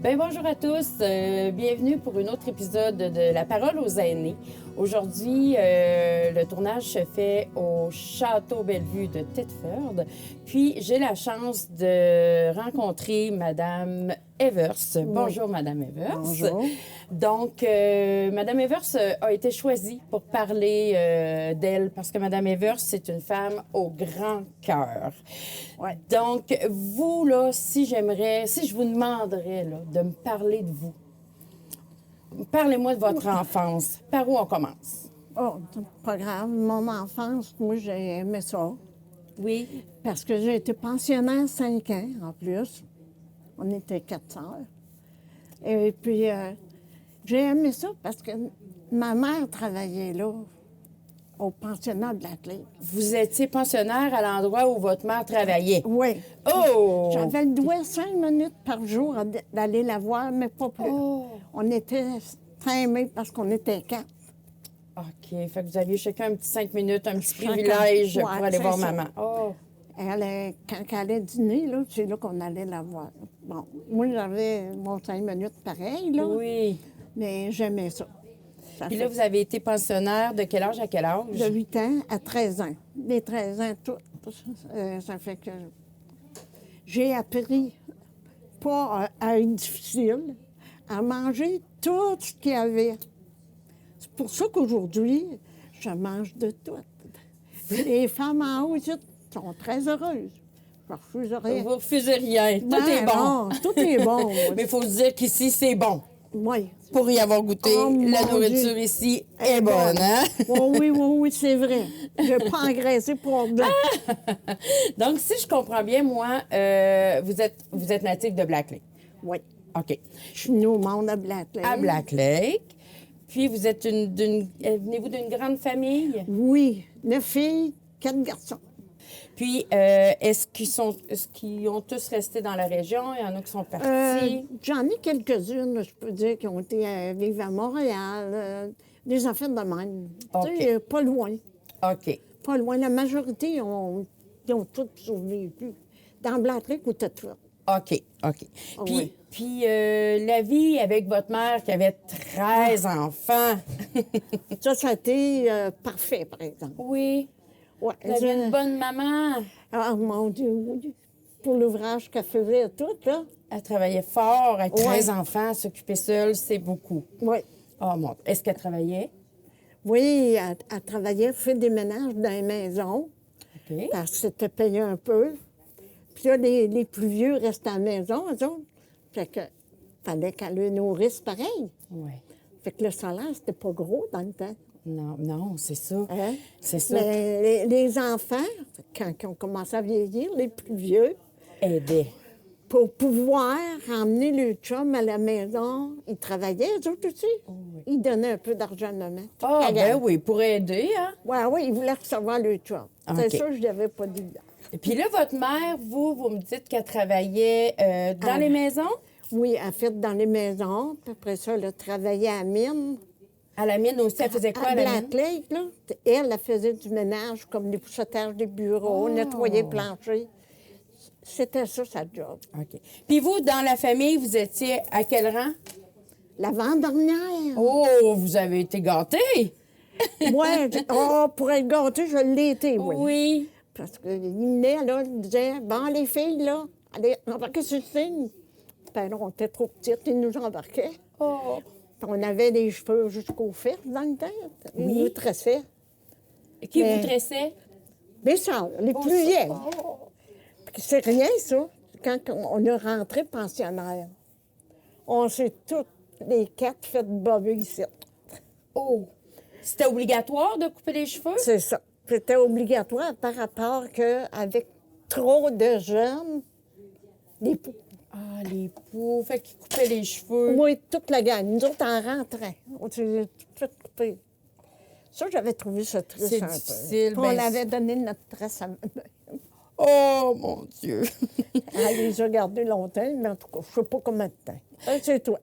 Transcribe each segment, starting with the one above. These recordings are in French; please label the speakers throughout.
Speaker 1: Bien, bonjour à tous. Bienvenue pour un autre épisode de La parole aux aînés. Aujourd'hui, le tournage se fait au Château Bellevue de Thetford. Puis, j'ai la chance de rencontrer Madame Evers. Bonjour, Madame Evers.
Speaker 2: Bonjour.
Speaker 1: Donc, Madame Evers a été choisie pour parler d'elle parce que Madame Evers, c'est une femme au grand cœur.
Speaker 2: Ouais.
Speaker 1: Donc, vous, là, si je vous demanderais là, de me parler de vous, parlez-moi de votre enfance. Par où on commence?
Speaker 2: Oh, c'est pas grave. Mon enfance, moi, j'ai aimé ça.
Speaker 1: Oui.
Speaker 2: Parce que j'ai été pensionnaire 5 ans, en plus. On était 4 sœurs. Et puis, j'ai aimé ça parce que ma mère travaillait là, au pensionnat de la Clé.
Speaker 1: Vous étiez pensionnaire à l'endroit où votre mère travaillait.
Speaker 2: Oui.
Speaker 1: Oh!
Speaker 2: J'avais le droit 5 minutes par jour d'aller la voir, mais pas plus.
Speaker 1: Oh!
Speaker 2: On était timés parce qu'on était 4.
Speaker 1: OK. Fait que vous aviez chacun un petit 5 minutes, un petit
Speaker 2: Chacun.
Speaker 1: privilège
Speaker 2: Ouais,
Speaker 1: pour aller
Speaker 2: c'est
Speaker 1: voir
Speaker 2: ça.
Speaker 1: maman. Oh!
Speaker 2: Quand elle allait dîner, là, c'est là qu'on allait la voir. Bon, moi, j'avais mon 5 minutes pareil, là,
Speaker 1: Oui.
Speaker 2: mais j'aimais ça. Ça
Speaker 1: Puis
Speaker 2: fait
Speaker 1: là, vous avez été pensionnaire de quel âge à quel âge?
Speaker 2: de 8 ans à 13 ans. Des 13 ans, tout. Ça fait que j'ai appris, pas à être difficile, à manger tout ce qu'il y avait. C'est pour ça qu'aujourd'hui, je mange de tout. Les femmes en haut ici sont très heureuses. Je refuse rien.
Speaker 1: Vous refusez rien. Tout
Speaker 2: Ben
Speaker 1: est bon.
Speaker 2: non, tout est bon.
Speaker 1: Mais il faut se dire qu'ici, c'est bon.
Speaker 2: Oui.
Speaker 1: Pour y avoir goûté,
Speaker 2: Oh,
Speaker 1: la
Speaker 2: mon
Speaker 1: nourriture
Speaker 2: Dieu.
Speaker 1: ici est bonne, hein?
Speaker 2: Oui, c'est vrai. Je n'ai pas engraissé pour blanc.
Speaker 1: Donc, si je comprends bien, moi, vous êtes natif de Black Lake.
Speaker 2: Oui.
Speaker 1: OK.
Speaker 2: Je suis née au monde à Black Lake.
Speaker 1: À Black Lake. Puis, vous êtes venez-vous d'une grande famille?
Speaker 2: Oui. 9 filles, 4 garçons.
Speaker 1: Puis, est-ce qu'ils ont tous resté dans la région? Il y en a qui sont partis?
Speaker 2: J'en ai quelques-unes, je peux dire, qui ont été vivre à Montréal. Des affaires de même.
Speaker 1: OK.
Speaker 2: Tu sais, pas loin.
Speaker 1: OK.
Speaker 2: Pas loin. La majorité ils ont toutes survécu. Dans Black Lake ou Thetford.
Speaker 1: OK. Puis,
Speaker 2: oui.
Speaker 1: puis la vie avec votre mère qui avait 13 enfants.
Speaker 2: Ça a été parfait, par exemple.
Speaker 1: Oui.
Speaker 2: Ouais,
Speaker 1: Vous aviez une bonne maman.
Speaker 2: Ah, mon Dieu, oui. Pour l'ouvrage qu'elle faisait tout, là.
Speaker 1: Elle travaillait fort, avec 13
Speaker 2: Ouais.
Speaker 1: enfants, s'occuper seule, c'est beaucoup.
Speaker 2: Oui.
Speaker 1: Oh mon... Est-ce qu'elle travaillait?
Speaker 2: Oui, elle travaillait, fait des ménages dans les maisons,
Speaker 1: OK.
Speaker 2: parce que c'était payé un peu. Puis là, les plus vieux restaient à la maison, eux autres. Fait que fallait qu'elle les nourrisse pareil.
Speaker 1: Oui.
Speaker 2: Fait que le salaire, c'était pas gros dans le temps.
Speaker 1: Non, c'est ça.
Speaker 2: Hein?
Speaker 1: C'est ça.
Speaker 2: Mais les enfants, quand ils ont commencé à vieillir, les plus vieux,
Speaker 1: Aider.
Speaker 2: pour pouvoir emmener le chum à la maison, ils travaillaient, eux autres aussi. Ils donnaient un peu d'argent à maman.
Speaker 1: Ah, ben oui, pour aider, hein?
Speaker 2: Oui, ils voulaient recevoir le chum.
Speaker 1: OK.
Speaker 2: C'est ça, je n'avais pas dit.
Speaker 1: Et puis là, votre mère, vous me dites qu'elle travaillait dans les maisons?
Speaker 2: Oui, elle fait dans les maisons. Puis après ça, elle a travaillé à la mine.
Speaker 1: À la mine aussi, elle faisait quoi à la mine?
Speaker 2: Black Lake, là. Elle faisait du ménage, comme les poussetages des bureaux, nettoyer le plancher. C'était ça, sa job.
Speaker 1: OK. Puis vous, dans la famille, vous étiez à quel rang?
Speaker 2: L'avant-dernière.
Speaker 1: Oh, vous avez été gâtés!
Speaker 2: Moi, pour être gâtée, je l'ai été, oui.
Speaker 1: Oui.
Speaker 2: Parce qu'il venait, là, il disait, bon, les filles, là, allez, embarquez sur le signe. Ben non, on était trop petites, ils nous embarquaient.
Speaker 1: Oh.
Speaker 2: Puis on avait des cheveux jusqu'aux fesses dans le temps. Ils
Speaker 1: Oui.
Speaker 2: nous tressaient.
Speaker 1: Qui
Speaker 2: Mais-
Speaker 1: vous tressait?
Speaker 2: Mes sœurs, les plus vieilles. Puis c'est rien, ça, quand on est rentré pensionnaire. On s'est toutes les 4 fait bobber ici.
Speaker 1: Oh! C'était obligatoire de couper les cheveux?
Speaker 2: C'est ça. C'était obligatoire par rapport qu'avec trop de jeunes, les poux.
Speaker 1: Ah, les poux. Fait qu'ils coupaient les cheveux.
Speaker 2: Moi, toute la gang. Nous autres, en rentrant, on s'est tout coupé. Ça, j'avais trouvé ça triste
Speaker 1: C'est
Speaker 2: un peu.
Speaker 1: difficile,
Speaker 2: Puis
Speaker 1: ben,
Speaker 2: on avait donné notre tresse à maman.
Speaker 1: Oh, mon Dieu!
Speaker 2: Elle les a gardés longtemps, mais en tout cas, je ne sais pas combien de temps. C'est toi.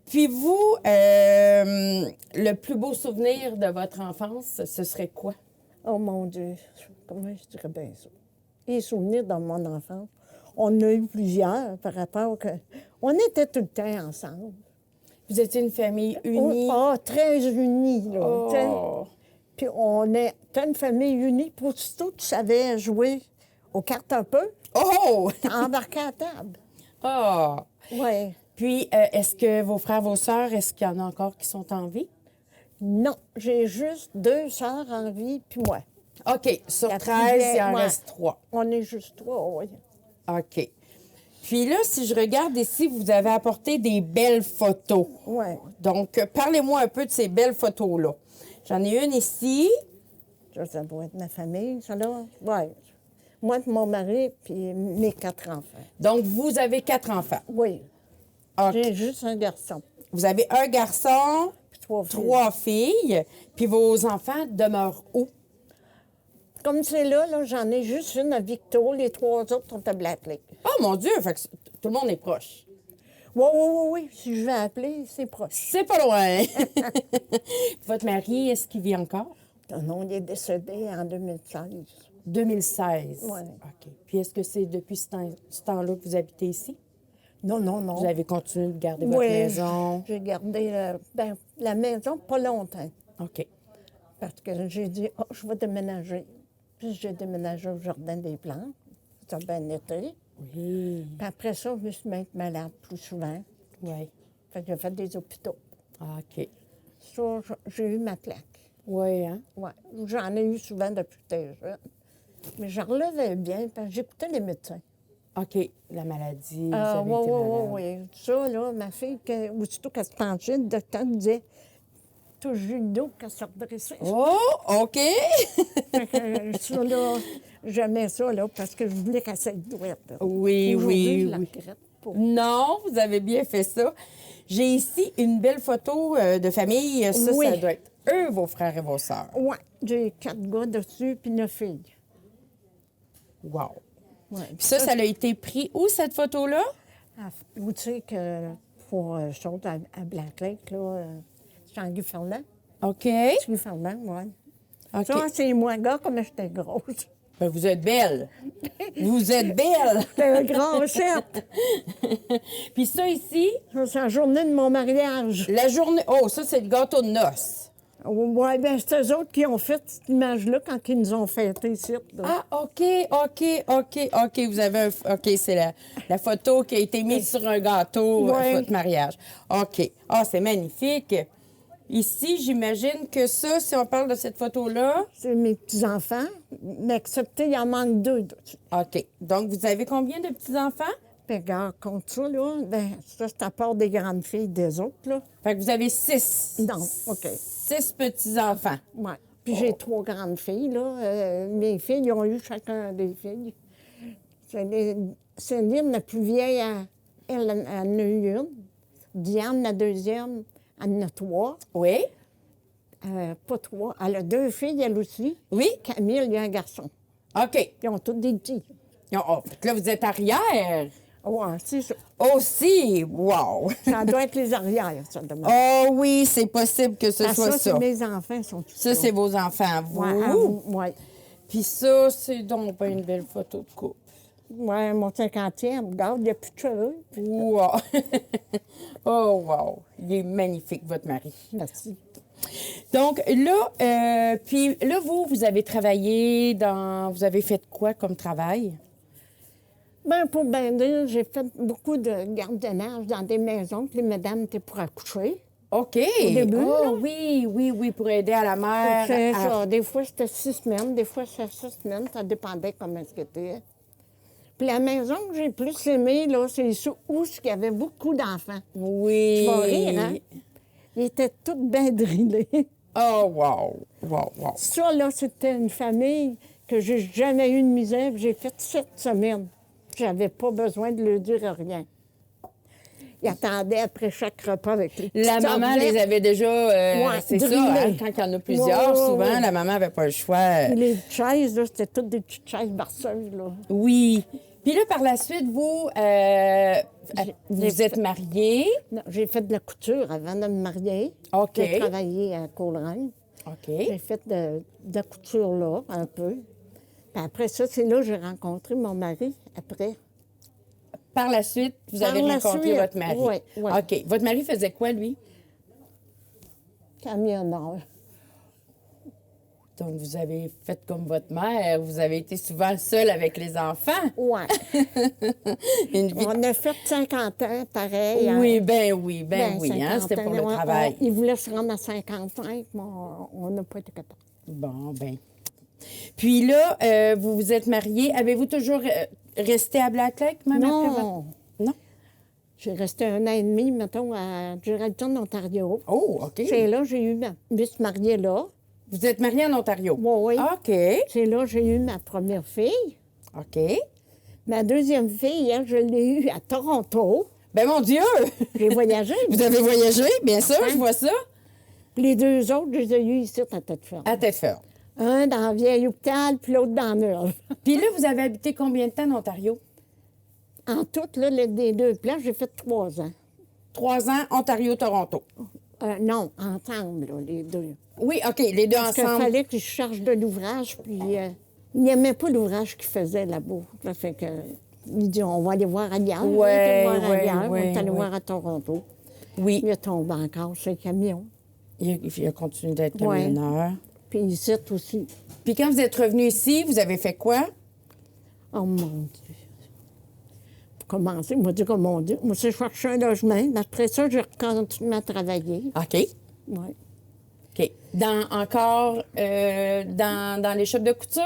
Speaker 1: Puis vous, le plus beau souvenir de votre enfance, ce serait quoi?
Speaker 2: Oh mon Dieu, comment je dirais bien ça? Les souvenirs dans mon enfance, on en a eu plusieurs par rapport que On était tout le temps ensemble.
Speaker 1: Vous étiez une famille unie?
Speaker 2: Très unie, là. tu sais.
Speaker 1: Oh!
Speaker 2: Puis on était une famille unie. Puis aussitôt, tu savais jouer aux cartes un peu,
Speaker 1: Oh!
Speaker 2: embarquer à la table.
Speaker 1: Oh!
Speaker 2: Oui.
Speaker 1: Puis, est-ce que vos frères, vos sœurs, est-ce qu'il y en a encore qui sont en vie?
Speaker 2: Non, j'ai juste 2 sœurs en vie, puis moi.
Speaker 1: OK. Sur
Speaker 2: La
Speaker 1: 13, il en
Speaker 2: ouais.
Speaker 1: reste 3.
Speaker 2: On est juste 3, oui.
Speaker 1: OK. Puis là, si je regarde ici, vous avez apporté des belles photos.
Speaker 2: Oui.
Speaker 1: Donc, parlez-moi un peu de ces belles photos-là. J'en ai une ici.
Speaker 2: Ça doit être ma famille, ça, là. Oui. Moi, mon mari, puis mes 4 enfants.
Speaker 1: Donc, vous avez 4 enfants.
Speaker 2: Oui.
Speaker 1: OK.
Speaker 2: J'ai juste un garçon.
Speaker 1: Vous avez un garçon,
Speaker 2: Puis 3 filles.
Speaker 1: 3 filles. Puis vos enfants demeurent où?
Speaker 2: Comme c'est là, j'en ai juste une à Victo. Les 3 autres sont à Black Lake.
Speaker 1: Oh mon Dieu! Fait que tout le monde est proche.
Speaker 2: Oui, oui, oui, oui. Si je vais appeler, c'est proche.
Speaker 1: C'est pas loin. Votre mari, est-ce qu'il vit encore?
Speaker 2: Non, il est décédé en 2016.
Speaker 1: 2016.
Speaker 2: Ouais.
Speaker 1: OK. Puis est-ce que c'est depuis ce temps-là que vous habitez ici?
Speaker 2: Non, non, non.
Speaker 1: Vous avez continué de garder votre
Speaker 2: Oui,
Speaker 1: maison?
Speaker 2: j'ai gardé la maison pas longtemps.
Speaker 1: OK.
Speaker 2: Parce que j'ai dit, oh, je vais déménager. Puis j'ai déménagé au Jardin des Plantes. Ça a bien été.
Speaker 1: Oui.
Speaker 2: Puis après ça, je me suis mise malade plus souvent.
Speaker 1: Oui.
Speaker 2: Fait que j'ai fait des hôpitaux.
Speaker 1: Ah, OK.
Speaker 2: Ça, j'ai eu ma plaque.
Speaker 1: Oui, hein?
Speaker 2: Ouais. J'en ai eu souvent depuis que j'étais jeune. Mais je relevais bien parce que j'écoutais les médecins.
Speaker 1: OK. La maladie, vous
Speaker 2: Oui,
Speaker 1: avez été malade.
Speaker 2: oui. Ça, là, ma fille, aussitôt qu'elle se penchait, le docteur disait, t'as eu le dos qu'elle se redressait.
Speaker 1: Oh, OK.
Speaker 2: Fait que ça, là, j'aimais ça, là, parce que je voulais qu'elle soit douette. là.
Speaker 1: Oui,
Speaker 2: Aujourd'hui,
Speaker 1: oui,
Speaker 2: je la
Speaker 1: oui.
Speaker 2: regrette pas.
Speaker 1: Non, vous avez bien fait ça. J'ai ici une belle photo de famille. Ça,
Speaker 2: Oui.
Speaker 1: ça doit être eux, vos frères et vos sœurs.
Speaker 2: Oui, j'ai 4 gars dessus, puis 9 filles.
Speaker 1: Wow.
Speaker 2: Ouais.
Speaker 1: Puis ça a été pris où, cette photo-là?
Speaker 2: Vous savez que pour chose à Black Lake, là, c'est Guy Fernand.
Speaker 1: OK.
Speaker 2: Guy Fernand, oui.
Speaker 1: OK.
Speaker 2: Ça, c'est moi, gars, comme j'étais grosse.
Speaker 1: Ben, vous êtes belle. Vous êtes belle.
Speaker 2: C'était un grand set.
Speaker 1: Puis ça ici,
Speaker 2: Ça, c'est la journée de mon mariage.
Speaker 1: la journée... Oh, ça, c'est le gâteau de noces.
Speaker 2: Oui, bien, c'est eux autres qui ont fait cette image-là quand ils nous ont fêté ici. là.
Speaker 1: Ah, OK, OK. Vous avez un... OK, c'est la photo qui a été mise sur un gâteau à
Speaker 2: Ouais.
Speaker 1: votre mariage. OK. Ah, c'est magnifique. Ici, j'imagine que ça, si on parle de cette photo-là...
Speaker 2: C'est mes petits-enfants, mais excepté, il en manque 2.
Speaker 1: OK. Donc, vous avez combien de petits-enfants?
Speaker 2: Puis, regarde, contre ça, là, ben, ça, c'est à part des grandes filles des autres, là.
Speaker 1: Fait que vous avez 6.
Speaker 2: Non, OK.
Speaker 1: 6 petits-enfants.
Speaker 2: Ouais. Puis j'ai 3 grandes filles, là. Mes filles, ils ont eu chacun des filles. Céline, la plus vieille, elle en a eu une. Diane, la deuxième, elle en a 3.
Speaker 1: Oui?
Speaker 2: Pas 3. Elle a 2 filles, elle aussi.
Speaker 1: Oui?
Speaker 2: Camille, il y a un garçon.
Speaker 1: OK.
Speaker 2: Ils ont tous des petits.
Speaker 1: Oh, fait que là, vous êtes arrière.
Speaker 2: Ouais, c'est ça.
Speaker 1: Aussi, wow!
Speaker 2: Ça doit être les arrières, ça, de moi.
Speaker 1: Oh oui, c'est possible que ce
Speaker 2: Ah,
Speaker 1: soit
Speaker 2: ça,
Speaker 1: ça.
Speaker 2: c'est mes enfants, ils sont tous
Speaker 1: Ça,
Speaker 2: là.
Speaker 1: c'est vos enfants à vous.
Speaker 2: Ouais, à vous, ouais.
Speaker 1: Puis ça, c'est donc pas une belle photo de couple.
Speaker 2: Ouais, mon 50e, regarde, il n'y a plus de cheveux.
Speaker 1: Wow! Oh, wow! Il est magnifique, votre mari.
Speaker 2: Merci.
Speaker 1: Donc là, puis là, vous avez travaillé dans... Vous avez fait quoi comme travail?
Speaker 2: Bien, pour bien dire, j'ai fait beaucoup de gardiennage dans des maisons que les madames étaient pour accoucher.
Speaker 1: OK!
Speaker 2: Au début,
Speaker 1: Oh,
Speaker 2: là.
Speaker 1: oui, pour aider à la mère.
Speaker 2: C'est
Speaker 1: à-
Speaker 2: ça. Des fois, c'était 6 semaines, des fois, c'était 6 semaines. Ça dépendait comment c'était. Puis la maison que j'ai plus aimée, là, c'est ceux où il y avait beaucoup d'enfants.
Speaker 1: Oui.
Speaker 2: Tu vas rire, hein? Ils étaient tous bien drillés.
Speaker 1: Oh, wow! Wow!
Speaker 2: Ça, là, c'était une famille que j'ai jamais eu de misère. J'ai fait 7 semaines. J'avais pas besoin de leur dire rien. Ils attendaient après chaque repas avec les
Speaker 1: La
Speaker 2: petites
Speaker 1: maman
Speaker 2: serviettes.
Speaker 1: les avait déjà...
Speaker 2: Ouais,
Speaker 1: c'est ça,
Speaker 2: drillées.
Speaker 1: hein, quand il y en a plusieurs,
Speaker 2: Ouais, ouais,
Speaker 1: souvent,
Speaker 2: ouais.
Speaker 1: la maman n'avait pas le choix.
Speaker 2: Puis les chaises, là, c'était toutes des petites chaises barceuses, là.
Speaker 1: Oui. Puis là, par la suite, vous
Speaker 2: j'ai
Speaker 1: êtes mariés.
Speaker 2: Non, j'ai fait de la couture avant de me marier.
Speaker 1: OK.
Speaker 2: J'ai travaillé à Coleraine.
Speaker 1: OK.
Speaker 2: J'ai fait de la couture là, un peu. Puis après ça, c'est là que j'ai rencontré mon mari, après.
Speaker 1: Par la suite, vous avez
Speaker 2: Par la
Speaker 1: rencontré
Speaker 2: suite,
Speaker 1: votre mari.
Speaker 2: oui, oui.
Speaker 1: OK. Votre mari faisait quoi, lui?
Speaker 2: Camionneur.
Speaker 1: Donc, vous avez fait comme votre mère. Vous avez été souvent seule avec les enfants.
Speaker 2: Oui.
Speaker 1: Une vie...
Speaker 2: On a fait 50 ans, pareil.
Speaker 1: Oui,
Speaker 2: hein.
Speaker 1: ben oui, ben oui. Hein,
Speaker 2: 50
Speaker 1: c'était pour le
Speaker 2: ans,
Speaker 1: travail.
Speaker 2: Il voulait se rendre à 55, mais on n'a pas été capable.
Speaker 1: Bon, ben. Puis là, vous vous êtes mariés. Avez-vous toujours resté à Black Lake, même après votre...
Speaker 2: Non.
Speaker 1: Non?
Speaker 2: J'ai resté 1 an et demi, mettons, à Geraldton, Ontario.
Speaker 1: Oh, OK.
Speaker 2: C'est là que j'ai eu je me suis mariée là.
Speaker 1: Vous êtes mariés en Ontario?
Speaker 2: Oui, oui.
Speaker 1: OK.
Speaker 2: C'est là que j'ai eu ma première fille.
Speaker 1: OK.
Speaker 2: Ma deuxième fille, hein, je l'ai eue à Toronto.
Speaker 1: Ben mon Dieu!
Speaker 2: J'ai voyagé.
Speaker 1: Vous avez voyagé, bien sûr, je vois ça.
Speaker 2: Les 2 autres, je les ai eus ici à Tête-Ferme.
Speaker 1: À Thetford.
Speaker 2: Un dans le vieil hôpital, puis l'autre dans Neuve.
Speaker 1: Puis là, vous avez habité combien de temps en Ontario?
Speaker 2: En tout, là, des 2 places, j'ai fait 3 ans.
Speaker 1: 3 ans, Ontario-Toronto.
Speaker 2: Non, ensemble, là, les 2.
Speaker 1: Oui, OK, les deux
Speaker 2: Parce qu'il
Speaker 1: ensemble.
Speaker 2: fallait que je charge de l'ouvrage, puis il n'aimait pas l'ouvrage qu'il faisait là-bas. Ça fait que, il dit, on va aller voir ailleurs.
Speaker 1: Ouais,
Speaker 2: on va aller voir
Speaker 1: ouais,
Speaker 2: ailleurs.
Speaker 1: ouais,
Speaker 2: On est allé
Speaker 1: ouais.
Speaker 2: voir à Toronto.
Speaker 1: Oui,
Speaker 2: Il est tombé encore sur le camion.
Speaker 1: il a continué d'être
Speaker 2: Ouais.
Speaker 1: camionneur.
Speaker 2: Puis ici aussi.
Speaker 1: Puis quand vous êtes revenu ici, vous avez fait quoi?
Speaker 2: Oh mon Dieu. Pour commencer, moi, dit comme mon Dieu. Moi, j'ai cherché un logement. Après ça, j'ai continué à travailler.
Speaker 1: OK.
Speaker 2: Ouais.
Speaker 1: OK. Dans les shops de couture?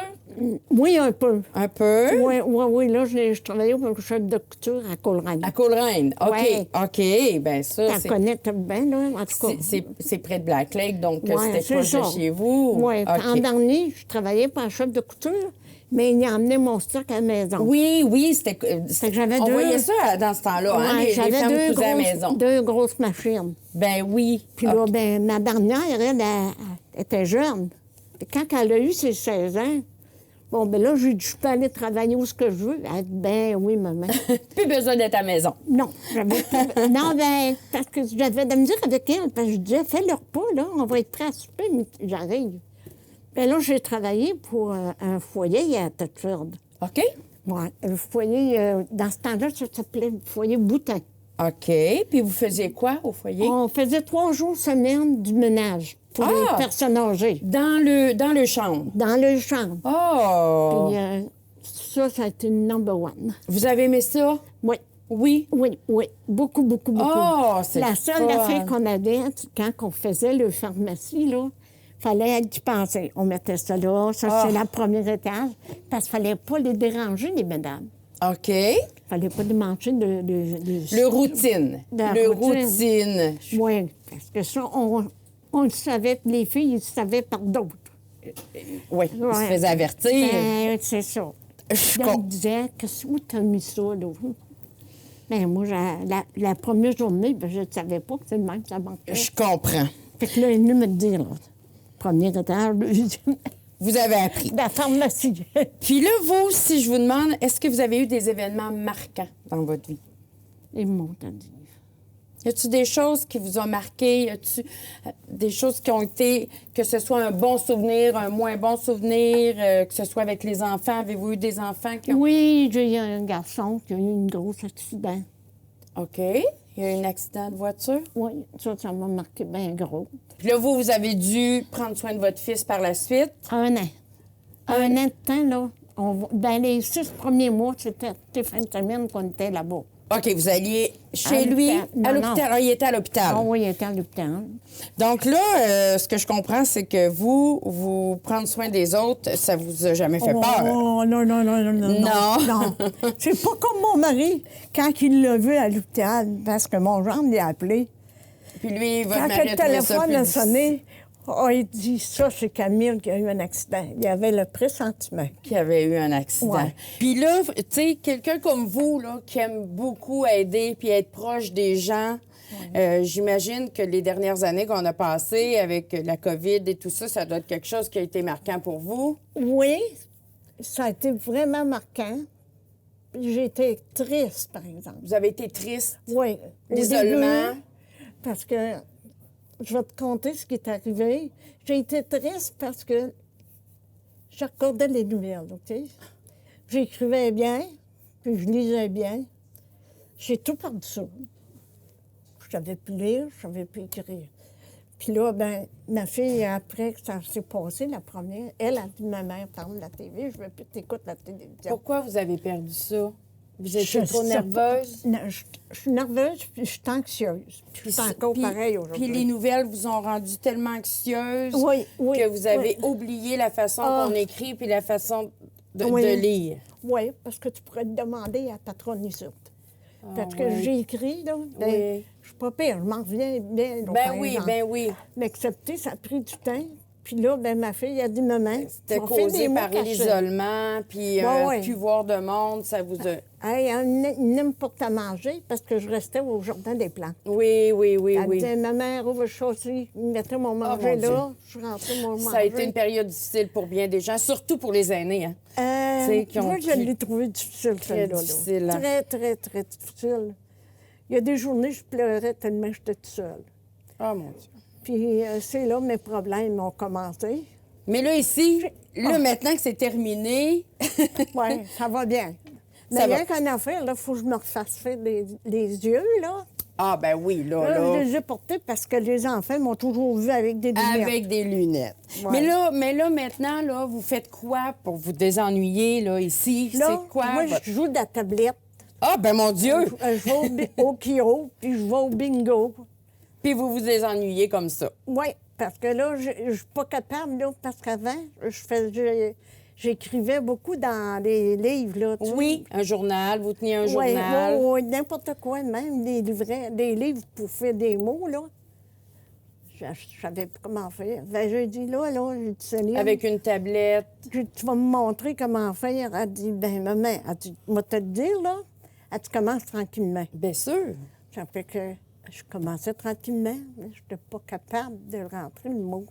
Speaker 2: Oui, un peu.
Speaker 1: Un peu.
Speaker 2: Oui. Là, je travaillais pour le chef de couture à Coleraine.
Speaker 1: À Coleraine. OK.
Speaker 2: Ouais.
Speaker 1: OK. Bien, ça,
Speaker 2: Tu connais bien, là, en tout cas.
Speaker 1: c'est près de Black Lake, donc
Speaker 2: Ouais,
Speaker 1: c'était
Speaker 2: c'est
Speaker 1: proche de
Speaker 2: ça.
Speaker 1: chez vous.
Speaker 2: Oui.
Speaker 1: OK.
Speaker 2: En dernier, je travaillais pour un chef de couture, mais il a emmené mon stock à la maison.
Speaker 1: Oui, c'était...
Speaker 2: Fait que j'avais
Speaker 1: on
Speaker 2: deux-
Speaker 1: voyait ça dans ce temps-là, hein,
Speaker 2: Ouais,
Speaker 1: les
Speaker 2: j'avais
Speaker 1: femmes cousaient à la maison.
Speaker 2: 2 grosses machines.
Speaker 1: Ben oui.
Speaker 2: Puis là, ben, ma dernière, elle était jeune. Puis quand elle a eu ses 16 ans, bon, ben là, j'ai dit, je peux aller travailler où ce que je veux. Elle a dit, ben oui, maman.
Speaker 1: Plus besoin d'être à la maison.
Speaker 2: Non, non, ben, parce que j'avais de la musique avec elle. Parce que je disais, fais le repas, là, on va être prêts à souper, mais j'arrive. Ben là, j'ai travaillé pour un foyer à Thetford.
Speaker 1: OK?
Speaker 2: Ouais, le foyer, dans ce temps-là, ça s'appelait le foyer Boutin.
Speaker 1: OK. Puis vous faisiez quoi au foyer?
Speaker 2: On faisait 3 jours semaine du ménage pour les personnes âgées.
Speaker 1: Dans le chambre.
Speaker 2: Dans le chambre.
Speaker 1: Oh!
Speaker 2: Puis ça a été une number one.
Speaker 1: Vous avez aimé ça?
Speaker 2: Oui,
Speaker 1: Oui.
Speaker 2: oui. Beaucoup, beaucoup, beaucoup.
Speaker 1: Oh, c'est
Speaker 2: La seule
Speaker 1: fun.
Speaker 2: affaire qu'on avait, quand on faisait le pharmacie, là, fallait y penser. On mettait ça là, ça c'est la première étage, parce qu'il fallait pas les déranger, les mesdames.
Speaker 1: OK.
Speaker 2: Fallait pas démanger de
Speaker 1: Le routine.
Speaker 2: La
Speaker 1: Le
Speaker 2: routine.
Speaker 1: routine.
Speaker 2: Oui, parce que ça, on le savait, les filles, ils le savaient par d'autres.
Speaker 1: Oui, il se
Speaker 2: Ouais.
Speaker 1: faisait avertir.
Speaker 2: Ben, c'est ça.
Speaker 1: Je
Speaker 2: Là, on
Speaker 1: com-
Speaker 2: disait, où t'as mis ça, là? Ben, moi, la première journée, ben, je ne savais pas que c'est le même, ça manquait.
Speaker 1: je comprends.
Speaker 2: Fait que là, il est venu me dire, là, premier étage, deuxième,
Speaker 1: Vous avez appris.
Speaker 2: la pharmacie.
Speaker 1: Puis là, vous, si je vous demande, est-ce que vous avez eu des événements marquants dans votre vie?
Speaker 2: Ils m'ont dit.
Speaker 1: Y a-t-il des choses qui vous ont marqué? Y a-t-il des choses qui ont été, que ce soit un bon souvenir, un moins bon souvenir, que ce soit avec les enfants? Avez-vous eu des enfants qui ont...
Speaker 2: Oui, j'ai eu un garçon qui a eu un gros accident.
Speaker 1: OK. Il y a eu un accident de voiture.
Speaker 2: Oui, ça m'a marqué bien gros.
Speaker 1: Puis là, vous avez dû prendre soin de votre fils par la suite.
Speaker 2: 1 an. 1 an de temps, là. Dans les 6 premiers mois, c'était toutes les fins de semaine qu'on était là-bas.
Speaker 1: OK, vous alliez chez
Speaker 2: À
Speaker 1: lui,
Speaker 2: l'hôpital.
Speaker 1: à
Speaker 2: Non,
Speaker 1: l'hôpital. Ah, il était à l'hôpital.
Speaker 2: Ah oui, il était à l'hôpital.
Speaker 1: Donc là, ce que je comprends, c'est que vous prendre soin des autres, ça vous a jamais fait peur.
Speaker 2: Oh, non. Non. C'est pas comme mon mari, quand il l'a vu à l'hôpital, parce que mon gendre l'a appelé.
Speaker 1: Puis lui, votre
Speaker 2: Quand
Speaker 1: mari
Speaker 2: le
Speaker 1: a trouvé ça
Speaker 2: téléphone
Speaker 1: plus
Speaker 2: a
Speaker 1: difficile.
Speaker 2: sonné, il dit, ça, c'est Camille qui a eu un accident. Il avait le pressentiment.
Speaker 1: Qui avait eu un accident.
Speaker 2: Ouais.
Speaker 1: Puis là, tu sais, quelqu'un comme vous, là, qui aime beaucoup aider puis être proche des gens, j'imagine que les dernières années qu'on a passées avec la COVID et tout ça, ça doit être quelque chose qui a été marquant pour vous.
Speaker 2: Oui, ça a été vraiment marquant. J'ai été triste, par exemple.
Speaker 1: Vous avez été triste.
Speaker 2: Oui. Au
Speaker 1: L'isolement.
Speaker 2: début, parce que je vais te conter ce qui est arrivé. J'ai été triste parce que je regardais les nouvelles, OK? J'écrivais bien, puis je lisais bien. J'ai tout perdu ça. Je savais plus lire, je savais plus écrire. Puis là, ben, ma fille, après que ça s'est passé, la première, elle a dit, ma mère, ferme la TV, je veux plus t'écouter la télévision.
Speaker 1: Pourquoi vous avez perdu ça? Vous étiez
Speaker 2: Je
Speaker 1: trop
Speaker 2: sais
Speaker 1: nerveuse?
Speaker 2: pas. Non, je suis nerveuse, puis je suis anxieuse. Puis je suis encore pareil aujourd'hui.
Speaker 1: Puis les nouvelles vous ont rendu tellement anxieuse
Speaker 2: Oui, oui,
Speaker 1: que vous avez
Speaker 2: oui.
Speaker 1: oublié la façon
Speaker 2: Ah.
Speaker 1: qu'on écrit puis la façon de
Speaker 2: Oui.
Speaker 1: lire.
Speaker 2: Oui, parce que tu pourrais te demander à patronne ici. Parce que
Speaker 1: ouais.
Speaker 2: j'ai écrit, là, ben,
Speaker 1: Oui.
Speaker 2: je suis pas pire, je m'en reviens bien. là,
Speaker 1: Ben
Speaker 2: par
Speaker 1: oui,
Speaker 2: exemple.
Speaker 1: ben oui.
Speaker 2: Mais accepter, ça a pris du temps. Puis là, ben, ma fille a dit, maman,
Speaker 1: C'était
Speaker 2: tu m'as fait
Speaker 1: causé
Speaker 2: des mots
Speaker 1: par
Speaker 2: cachés.
Speaker 1: l'isolement, puis
Speaker 2: Ouais.
Speaker 1: plus voir de monde, ça vous a...
Speaker 2: Hey, elle n'aime pas à manger parce que je restais au jardin des plantes.
Speaker 1: Oui, oui, oui,
Speaker 2: Elle
Speaker 1: oui.
Speaker 2: disait, ma mère ouvre le chaussée, ils mettaient mon manger
Speaker 1: mon Dieu.
Speaker 2: là, je rentrais mon manger.
Speaker 1: Ça a été une période difficile pour bien des gens, surtout pour les aînés. Hein? Tu sais, qui ont
Speaker 2: Moi, je
Speaker 1: pu-
Speaker 2: l'ai trouvé difficile, celle-là.
Speaker 1: difficile, hein?
Speaker 2: Très, très, très difficile. Il y a des journées, je pleurais tellement j'étais toute seule.
Speaker 1: Oh mon Dieu.
Speaker 2: Puis c'est là mes problèmes ont commencé.
Speaker 1: Mais là, ici,
Speaker 2: Ah.
Speaker 1: maintenant que c'est terminé,
Speaker 2: Oui, ça va bien. Mais
Speaker 1: Ça
Speaker 2: il y
Speaker 1: va.
Speaker 2: a qu'une affaire, il faut que je me refasse faire les yeux, là.
Speaker 1: ah ben oui,
Speaker 2: Là,
Speaker 1: là.
Speaker 2: je les ai portés parce que les enfants m'ont toujours vu avec des lunettes.
Speaker 1: Avec des lunettes.
Speaker 2: Ouais.
Speaker 1: Mais là, maintenant, là, vous faites quoi pour vous désennuyer, là, ici?
Speaker 2: Là,
Speaker 1: C'est quoi?
Speaker 2: moi,
Speaker 1: votre-
Speaker 2: je joue de la tablette.
Speaker 1: Ah, ben mon Dieu!
Speaker 2: Je vais au Kiro, puis je vais au bingo.
Speaker 1: Puis vous vous désennuyez comme ça.
Speaker 2: Oui, parce que là, je ne suis pas capable, là, parce qu'avant, j'écrivais beaucoup dans les livres, là. tu sais.
Speaker 1: Oui, un journal, vous teniez un
Speaker 2: Oui,
Speaker 1: journal.
Speaker 2: oui, n'importe quoi, même des livrets, des livres pour faire des mots, là. Je savais pas comment faire. Ben, j'ai dit, là, j'ai dit, Céline,
Speaker 1: Avec une tablette.
Speaker 2: tu vas me montrer comment faire. Elle dit, ben maman, elle dit, moi te le dire, là. Elle dit, commence tranquillement.
Speaker 1: Bien sûr.
Speaker 2: Ça fait que je commençais tranquillement, mais je n'étais pas capable de rentrer le mot.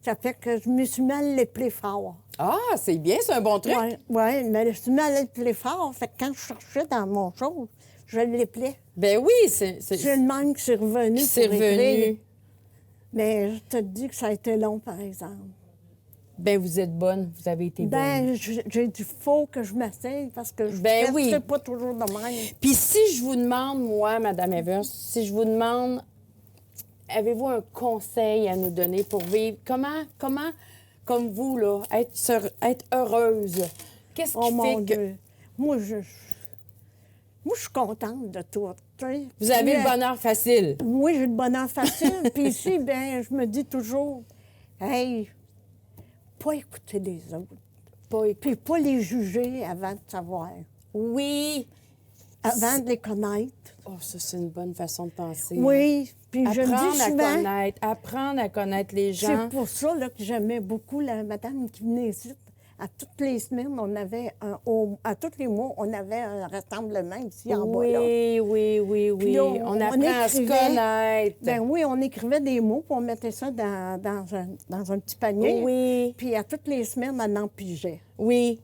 Speaker 2: Ça fait que je me suis mal l'éplé fort.
Speaker 1: Ah, c'est bien, c'est un bon truc.
Speaker 2: Oui, mais je me suis mal l'éplé fort. Fait que quand je cherchais dans mon chose, je l'éplais.
Speaker 1: Ben oui, c'est
Speaker 2: C'est le manque qui s'est revenu.
Speaker 1: qui s'est
Speaker 2: pour écrire.
Speaker 1: revenu.
Speaker 2: Mais je te dis que ça a été long, par exemple.
Speaker 1: Ben vous êtes bonne, vous avez été bonne.
Speaker 2: Ben, j'ai dit, faut que je m'asseye parce que je
Speaker 1: Ben
Speaker 2: ne
Speaker 1: oui.
Speaker 2: pas toujours de même.
Speaker 1: Puis si je vous demande, moi, Madame Evers, si je vous demande, avez-vous un conseil à nous donner pour vivre? Comment comme vous, là, être heureuse? Qu'est-ce qui
Speaker 2: Oh mon
Speaker 1: fait que...
Speaker 2: Dieu. Moi, je suis contente de tout. Tu sais.
Speaker 1: Vous avez
Speaker 2: Puis,
Speaker 1: le bonheur facile.
Speaker 2: Oui, j'ai le bonheur facile. Puis ici, ben, je me dis toujours, hey, pas écouter les autres. Puis pas les juger avant de savoir.
Speaker 1: Oui.
Speaker 2: Avant de les connaître.
Speaker 1: Oh, ça, c'est une bonne façon de penser.
Speaker 2: Oui. Puis je me
Speaker 1: Apprendre
Speaker 2: dis
Speaker 1: à
Speaker 2: souvent,
Speaker 1: connaître, apprendre à connaître les gens.
Speaker 2: c'est pour ça là, que j'aimais beaucoup la madame qui venait ici. À toutes les semaines, on avait à tous les mois, on avait un rassemblement ici en bas. Là.
Speaker 1: Oui, oui, oui,
Speaker 2: Puis
Speaker 1: oui.
Speaker 2: là,
Speaker 1: On apprend à se
Speaker 2: écrivait.
Speaker 1: connaître.
Speaker 2: Ben oui, on écrivait des mots, puis on mettait ça dans un petit panier.
Speaker 1: Oui,
Speaker 2: Puis à toutes les semaines, on en pigeait.
Speaker 1: oui.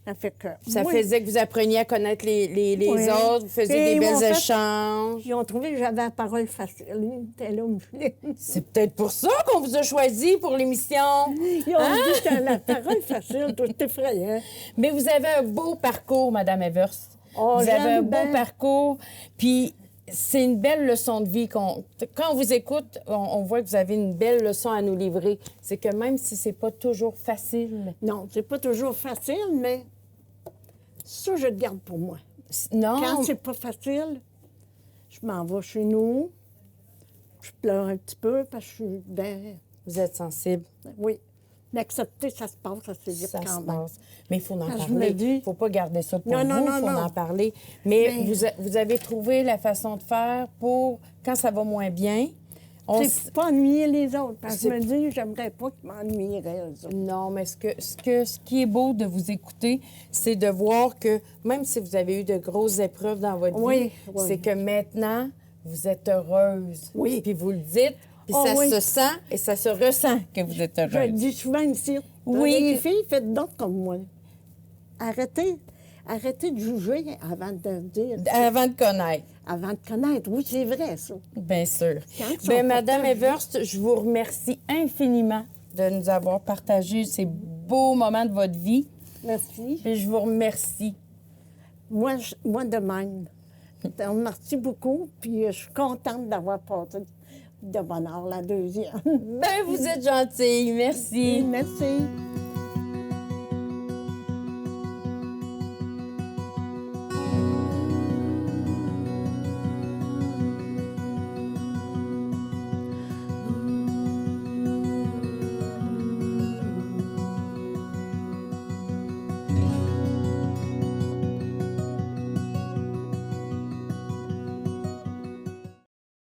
Speaker 2: Ça fait que...
Speaker 1: Ça
Speaker 2: moi,
Speaker 1: faisait que vous appreniez à connaître les
Speaker 2: Oui.
Speaker 1: autres, vous faisiez
Speaker 2: Et
Speaker 1: des
Speaker 2: ils m'ont
Speaker 1: belles
Speaker 2: fait-
Speaker 1: échanges.
Speaker 2: Ils ont trouvé que j'avais la parole facile. Ils étaient là, me filer.
Speaker 1: C'est peut-être pour ça qu'on vous a choisi pour l'émission.
Speaker 2: Ils ont dit que la parole facile, tout effrayant.
Speaker 1: Mais vous avez un beau parcours, Madame Evers.
Speaker 2: Oh,
Speaker 1: vous avez un
Speaker 2: j'aime
Speaker 1: beau
Speaker 2: bien.
Speaker 1: parcours, puis c'est une belle leçon de vie. Quand on vous écoute, on voit que vous avez une belle leçon à nous livrer. C'est que même si c'est pas toujours facile,
Speaker 2: Non, c'est pas toujours facile, mais ça, je le garde pour moi.
Speaker 1: non,
Speaker 2: Quand c'est pas facile, je m'en vais chez nous, je pleure un petit peu parce que je suis bien...
Speaker 1: vous êtes sensible.
Speaker 2: Oui. Mais accepter, ça se passe assez vite
Speaker 1: Ça
Speaker 2: quand
Speaker 1: se
Speaker 2: même.
Speaker 1: passe. Mais il faut en
Speaker 2: Quand je
Speaker 1: parler.
Speaker 2: me dis-
Speaker 1: Il ne faut pas garder ça pour
Speaker 2: Non,
Speaker 1: vous.
Speaker 2: non,
Speaker 1: Il
Speaker 2: non,
Speaker 1: faut
Speaker 2: non.
Speaker 1: en parler. Mais
Speaker 2: Mais-
Speaker 1: vous avez trouvé la façon de faire pour, quand ça va moins bien,
Speaker 2: C'est pas ennuyer les autres. Parce que je
Speaker 1: C'est-
Speaker 2: me dis, j'aimerais pas qu'ils m'ennuieraient, eux autres.
Speaker 1: Non, mais ce qui est beau de vous écouter, c'est de voir que même si vous avez eu de grosses épreuves dans votre
Speaker 2: Oui,
Speaker 1: vie,
Speaker 2: oui.
Speaker 1: c'est que maintenant, vous êtes heureuse.
Speaker 2: Oui.
Speaker 1: Puis vous le dites, puis
Speaker 2: Oh,
Speaker 1: ça
Speaker 2: oui.
Speaker 1: se sent et ça se ressent que vous êtes
Speaker 2: Je le
Speaker 1: heureuse.
Speaker 2: dis souvent ici.
Speaker 1: Oui.
Speaker 2: Les filles, faites donc comme moi. Arrêtez de juger avant de dire,
Speaker 1: Avant de connaître.
Speaker 2: avant de connaître. Oui, c'est vrai, ça.
Speaker 1: Bien sûr.
Speaker 2: Quand ils sont
Speaker 1: Bien, Madame
Speaker 2: porteurs,
Speaker 1: Everst, je vous remercie infiniment de nous avoir partagé ces beaux moments de votre vie.
Speaker 2: Merci.
Speaker 1: Puis je vous remercie.
Speaker 2: Moi de même. Merci beaucoup, puis je suis contente d'avoir passé de bonheur la deuxième.
Speaker 1: Ben, vous êtes gentille. Merci.
Speaker 2: Merci.